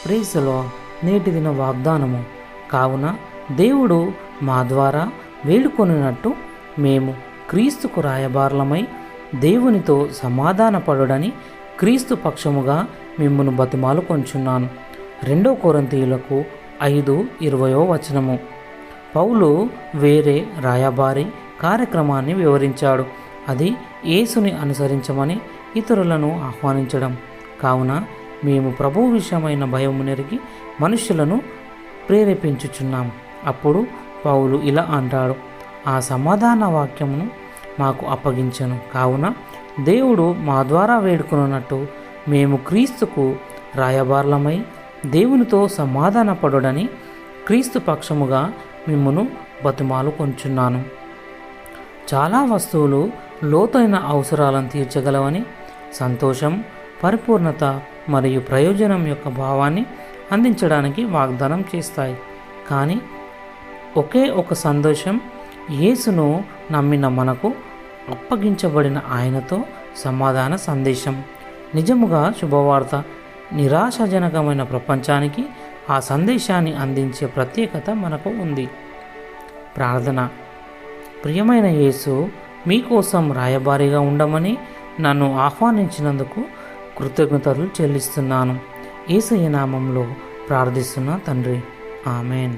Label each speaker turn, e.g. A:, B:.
A: Praise the lord. నేటి దిన వాగ్దానము. కావున దేవుడు మా ద్వారా వేడుకొనినట్టు మేము క్రీస్తుకు రాయబారులమై దేవునితో సమాధానపడుడని క్రీస్తు పక్షముగా మిమ్మును బతిమాలు కొంచున్నాను. 2 కొరింథీయులకు 5:20 పౌలు వేరే రాయబారి కార్యక్రమాన్ని వివరించాడు. అది యేసుని అనుసరించమని ఇతరులను ఆహ్వానించడం. కావున మేము ప్రభువు విషయమైన భయము నెరిగి మనుషులను ప్రేరేపించుచున్నాం. అప్పుడు పౌలు ఇలా అంటాడు: ఆ సమాధాన వాక్యమును మాకు అప్పగించెను. కావున దేవుడు మా ద్వారా వేడుకున్నట్టు మేము క్రీస్తుకు రాయబారులమై దేవునితో సమాధానపడుడని క్రీస్తు పక్షముగా మిమ్మును బతిమాలు కొంచున్నాను. చాలా వస్తువులు లోతైన అవసరాలను తీర్చగలవని, సంతోషం, పరిపూర్ణత మరియు ప్రయోజనం యొక్క భావాన్ని అందించడానికి వాగ్దానం చేస్తాయి. కానీ ఒకే ఒక సందేశం, యేసును నమ్మిన మనకు అప్పగించబడిన ఆయనతో సమాధాన సందేశం. నిజముగా శుభవార్త నిరాశాజనకమైన ప్రపంచానికి ఆ సందేశాన్ని అందించే ప్రత్యేకత మనకు ఉంది. ప్రార్థన. ప్రియమైన యేసు, మీకోసం రాయబారిగా ఉండమని నన్ను ఆహ్వానించినందుకు కృతజ్ఞతలు చెల్లిస్తున్నాను. యేసయ్య నామంలో ప్రార్థిస్తున్న తండ్రి, ఆమెన్.